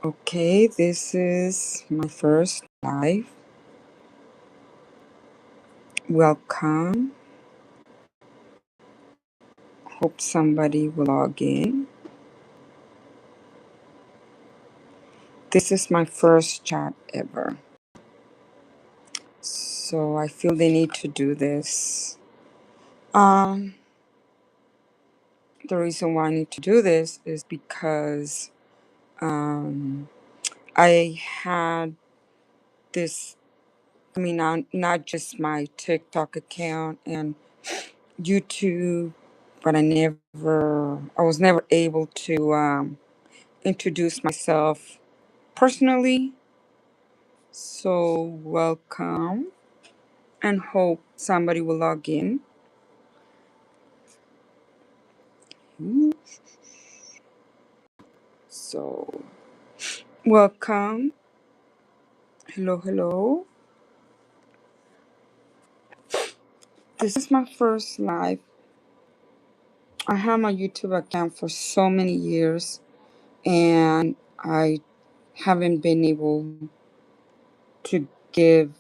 Okay, this is my first live. Welcome. Hope somebody will log in. This is my first chat ever. So I feel the need to do this. Um, the reason why I need to do this is because um, I had this, not just my TikTok account and YouTube, but I was never able to introduce myself personally. So, welcome and hope somebody will log in. Ooh. So, welcome. Hello, hello. This is my first live. I have my YouTube account for so many years and I haven't been able to give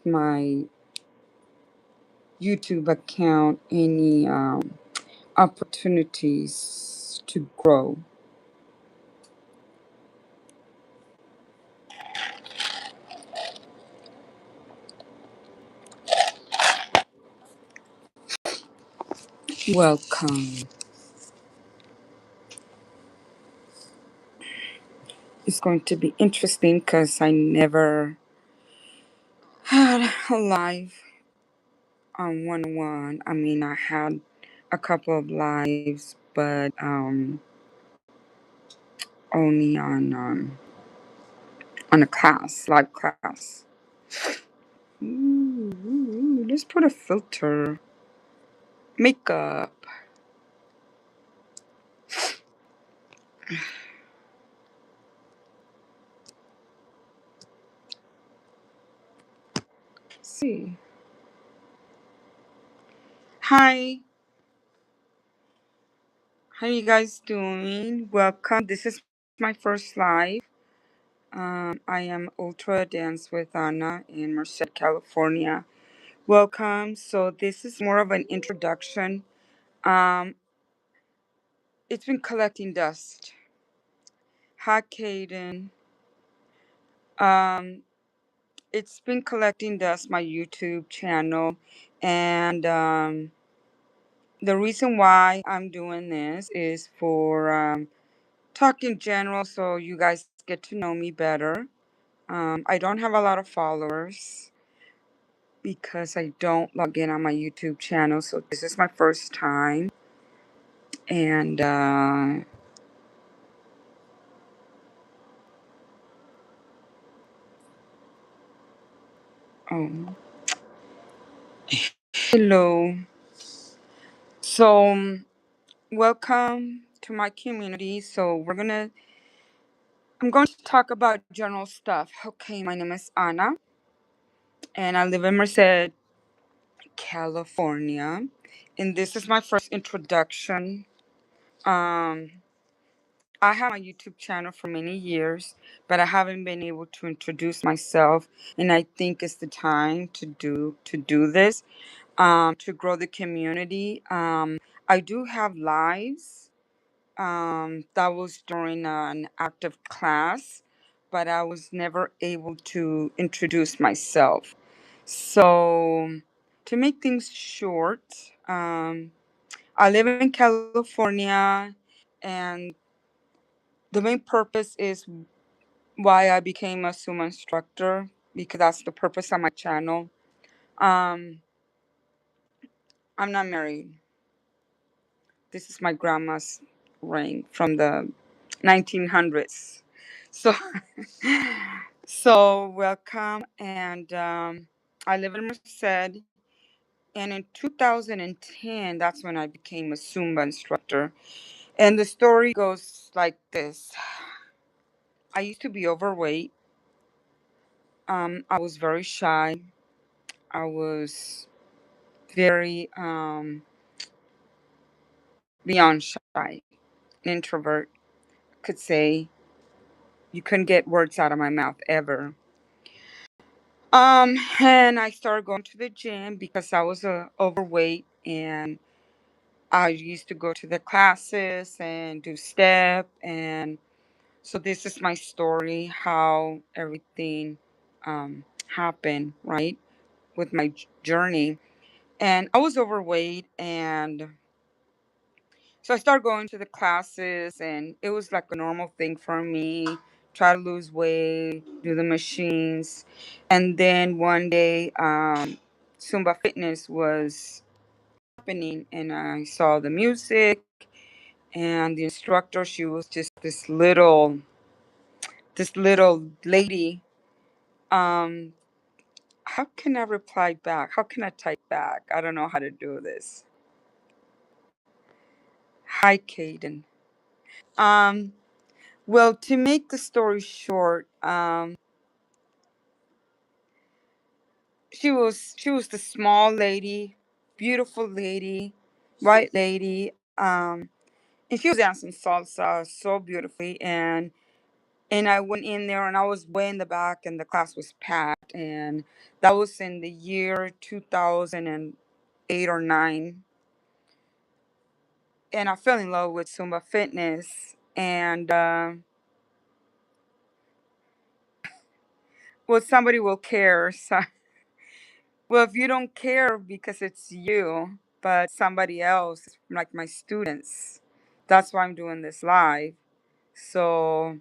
my YouTube account any opportunities to grow. Welcome. It's going to be interesting because I never had a live on 101. I had a couple of lives, but only on a class, live class. Let's put a filter. Makeup. See. Hi. How you guys doing? Welcome. This is my first live. I am Ultra Dance with Anna in Merced, California. Welcome. So this is more of an introduction. Um, it's been collecting dust. Hi, Caden. Um, it's been collecting dust, my YouTube channel. And the reason why I'm doing this is for talk in general so you guys get to know me better. I don't have a lot of followers because I don't log in on my YouTube channel. So this is my first time. And oh, hello. So welcome to my community. I'm going to talk about general stuff. Okay, my name is Anna, and I live in Merced, California. And this is my first introduction. Um, I have my YouTube channel for many years, but I haven't been able to introduce myself, and I think it's the time to do this to grow the community. I do have lives. That was during an active class, but I was never able to introduce myself. So, to make things short, I live in California, and the main purpose is why I became a sumo instructor because that's the purpose of my channel. Um, I'm not married. This is my grandma's ring from the 1900s. So, so welcome, and I live in Merced. And in 2010, that's when I became a Zumba instructor. And the story goes like this: I used to be overweight. I was very shy. I was very beyond shy, an introvert, could say. You couldn't get words out of my mouth ever. And I started going to the gym because I was overweight, and I used to go to the classes and do step. And so this is my story, how everything happened, right, with my journey. And I was overweight, and so I started going to the classes, and it was like a normal thing for me. Try to lose weight, do the machines. And then one day, Zumba Fitness was happening, and I saw the music and the instructor. She was just this little lady. Um, how can I reply back? How can I type back? I don't know how to do this. Hi, Caden. Um, well, to make the story short, she was the small lady, beautiful lady, white lady, and she was dancing salsa so beautifully, and I went in there, and I was way in the back, and the class was packed, and that was in the year 2008 or 9, and I fell in love with Zumba Fitness, and well, somebody will care. So, well, if you don't care because it's you, but somebody else, like my students, that's why I'm doing this live. So,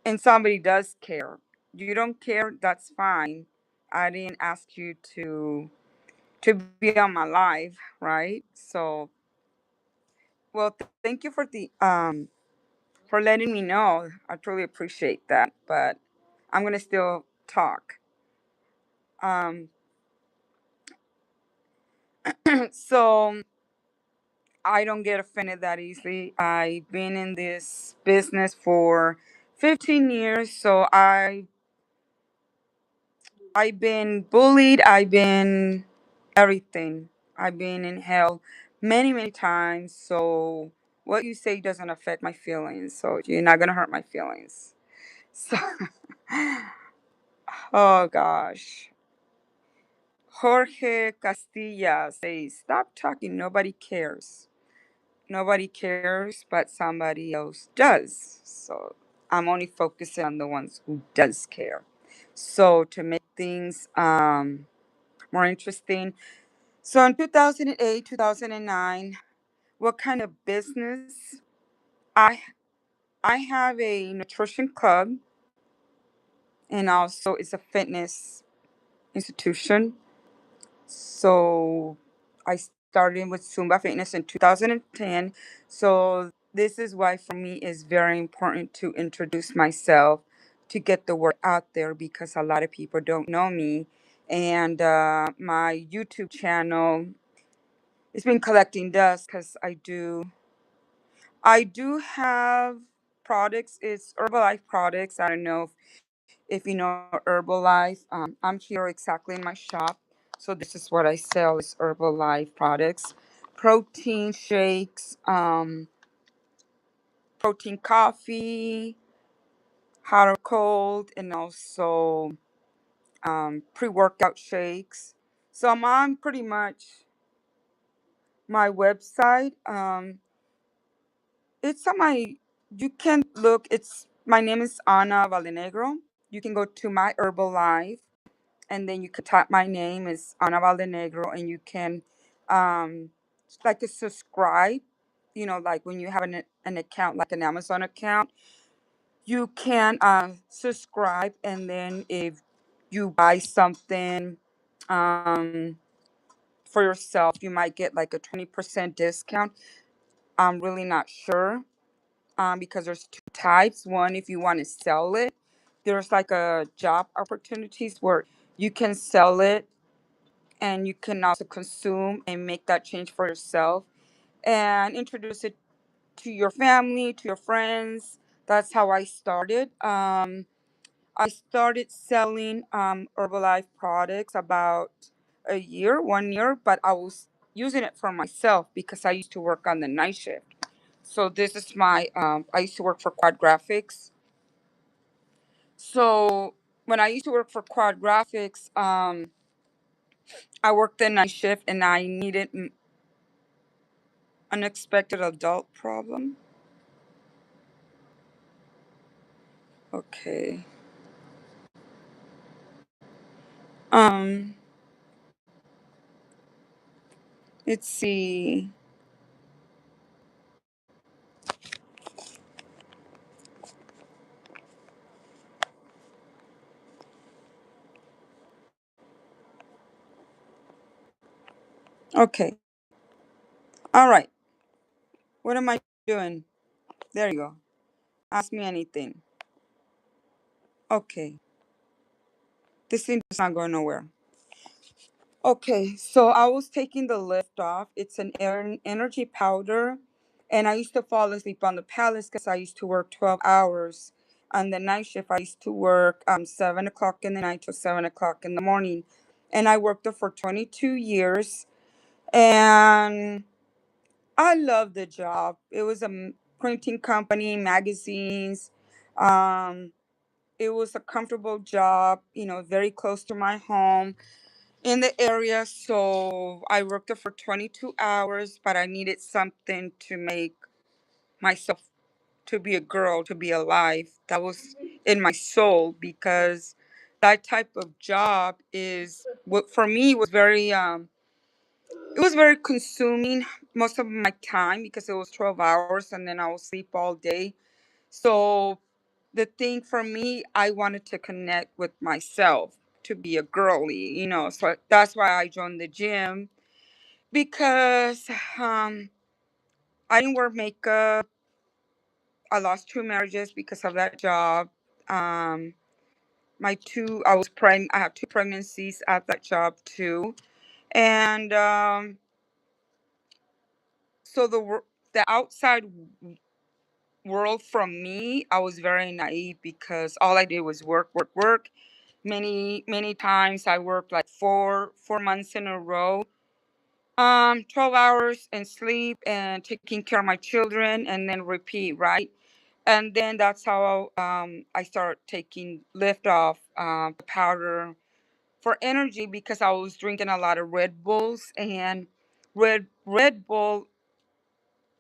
and somebody does care. You don't care, that's fine. I didn't ask you to be on my live, right? So, well, thank you for letting me know. I truly appreciate that. But I'm gonna still talk. Um, so I don't get offended that easily. I've been in this business for 15 years, so I've been bullied. I've been everything. I've been in hell many, many times. So what you say doesn't affect my feelings. So you're not gonna hurt my feelings. So, oh gosh. Jorge Castilla says, "Stop talking. Nobody cares. Nobody cares, but somebody else does. So I'm only focusing on the ones who does care. So to make things more interesting, so in 2008, 2009, what kind of business? I I have a nutrition club, and also it's a fitness institution. So I started with Zumba Fitness in 2010. So this is why for me it's very important to introduce myself, to get the word out there, because a lot of people don't know me. And my YouTube channel, it's been collecting dust because I do have products. It's Herbalife products. I don't know if you know Herbalife. I'm here exactly in my shop. So this is what I sell is Herbalife products. Protein shakes, protein coffee, hot or cold, and also pre-workout shakes. So I'm on pretty much my website. It's on my. You can look. It's my name is Ana Valdenegro. You can go to my Herbalife, and then you can type my name is Ana Valdenegro, and you can um like a subscribe. Like when you have an account, like an Amazon account, you can subscribe, and then if you buy something um for yourself, you might get like a 20% discount. I'm really not sure, because there's two types. One, if you want to sell it, there's like a job opportunities where you can sell it, and you can also consume and make that change for yourself and introduce it to your family, to your friends. That's how I started. I started selling Herbalife products about a year, 1 year, but I was using it for myself because I used to work on the night shift. So this is I used to work for Quad Graphics. So when I used to work for Quad Graphics, I worked the night shift and I needed unexpected adult problem. Okay. Um, let's see. Okay. All right. What am I doing? There you go. Ask me anything. Okay. This thing is not going nowhere. Okay, so I was taking the lift off. It's an energy powder, and I used to fall asleep on the palace because I used to work 12 hours. On the night shift, I used to work 7 o'clock in the night till 7 o'clock in the morning, and I worked there for 22 years. And I loved the job. It was a printing company, magazines. Um, it was a comfortable job, very close to my home in the area. So I worked there for 22 hours, but I needed something to make myself to be a girl, to be alive. That was in my soul because that type of job is what for me was very it was very consuming most of my time because it was 12 hours and then I would sleep all day. So the thing for me, I wanted to connect with myself, to be a girly. So that's why I joined the gym because I didn't wear makeup. I lost two marriages because of that job. Um, I was pregnant. I had two pregnancies at that job too, and so the outside world from me, I was very naive because all I did was work, work, work. Many times I worked like four months in a row, 12 hours and sleep and taking care of my children and then repeat, right? And then that's how I started taking lift off powder for energy because I was drinking a lot of Red Bulls, and Red Bull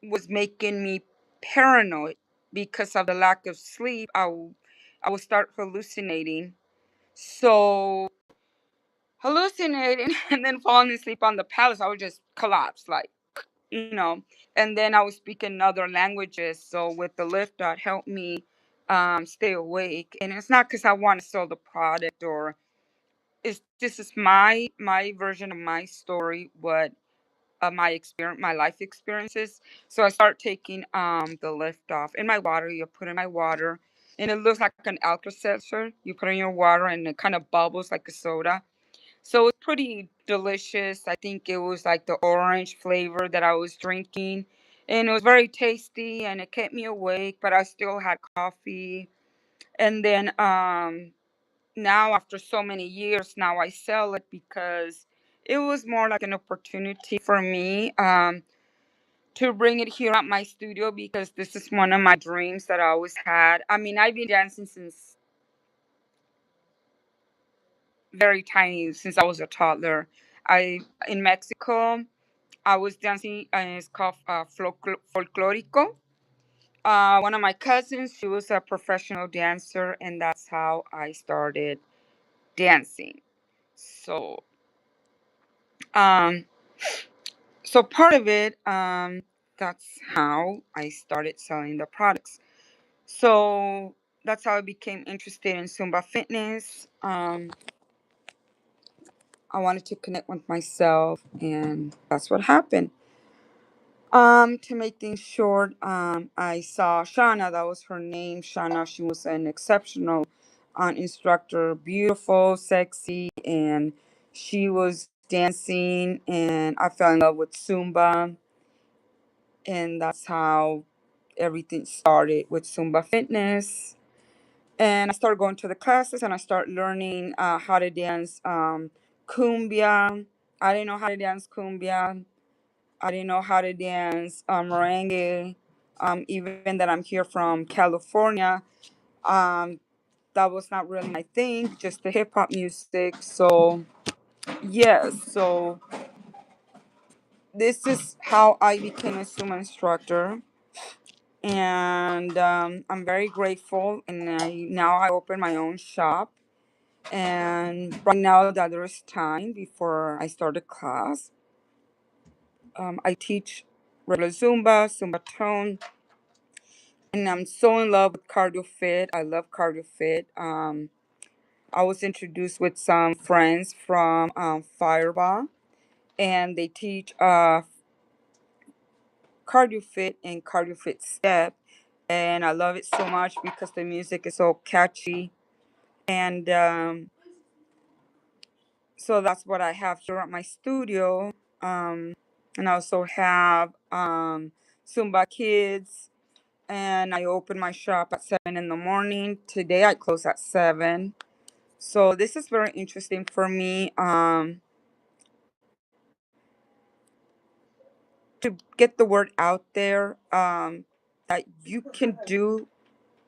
was making me paranoid because of the lack of sleep. I would start hallucinating. So hallucinating and then falling asleep on the palace, I would just collapse, like, you know. And then I was speaking other languages. So with the lift that helped me stay awake. And it's not because I want to sell the product or this is my version of my story, what my experience, my life experiences. So I start taking the lift off in my water. You put in my water, and it looks like an Alka Seltzer. You put in your water, and it kind of bubbles like a soda. So it's pretty delicious. I think it was like the orange flavor that I was drinking, and it was very tasty, and it kept me awake. But I still had coffee, and then now after so many years, now I sell it because it was more like an opportunity for me. To bring it here at my studio because this is one of my dreams that I always had. I mean, I've been dancing since very tiny, since I was a toddler. I in Mexico, I was dancing. It's called folklorico. One of my cousins, she was a professional dancer, and that's how I started dancing. So, um, so part of it, that's how I started selling the products. So that's how I became interested in Zumba fitness. I wanted to connect with myself, and that's what happened. To make things short, I saw Shauna. That was her name, Shauna. She was an exceptional instructor, beautiful, sexy, and she was dancing. And I fell in love with Zumba, and that's how everything started with Zumba fitness. And I started going to the classes and I started learning how to dance cumbia. I didn't know how to dance cumbia. I didn't know how to dance merengue. Even that I'm here from California, um, that was not really my thing, just the hip hop music. So yes, so this is how I became a Zumba instructor, and I'm very grateful. And I open my own shop, and right now that there is time before I start the class, I teach regular Zumba, Zumba tone, and I'm so in love with Cardio Fit. I love Cardio Fit. I was introduced with some friends from Fireball, and they teach Cardio Fit and Cardio Fit Step, and I love it so much because the music is so catchy. And so that's what I have here at my studio. And I also have Zumba Kids, and I open my shop at 7 in the morning. Today I close at 7. So this is very interesting for me, to get the word out there, that you can do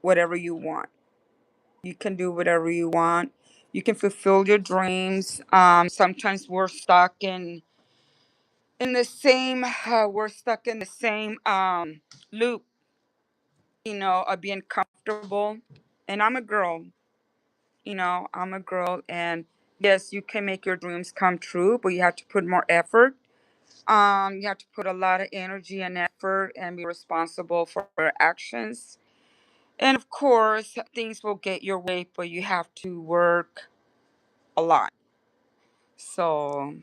whatever you want. You can do whatever you want. You can fulfill your dreams. Sometimes we're stuck in the same loop, of being comfortable. And I'm a girl, and yes, you can make your dreams come true, but you have to put more effort. You have to put a lot of energy and effort and be responsible for your actions. And of course, things will get your way, but you have to work a lot. So,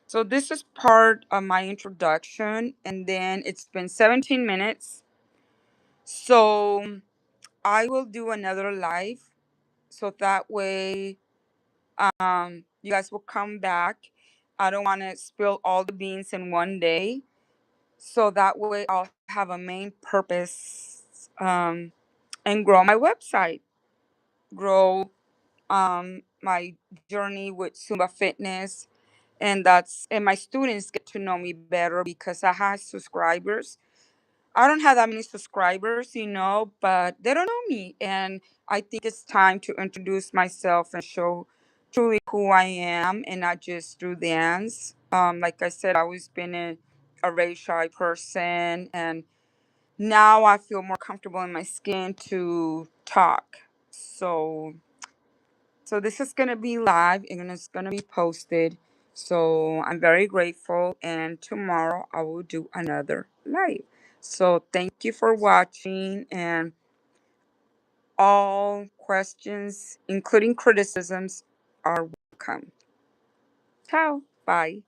so this is part of my introduction, and then it's been 17 minutes. So I will do another live, so that way, you guys will come back. I don't want to spill all the beans in one day, so that way I'll have a main purpose, and grow my website, grow my journey with Zumba Fitness, and my students get to know me better because I have subscribers. I don't have that many subscribers, but they don't know me, and I think it's time to introduce myself and show truly who I am, and not just through dance. Like I said, I always been a very shy person, and now I feel more comfortable in my skin to talk. So this is gonna be live and it's gonna be posted. So I'm very grateful, and tomorrow I will do another live. So thank you for watching, and all questions, including criticisms, are welcome. Ciao. Bye.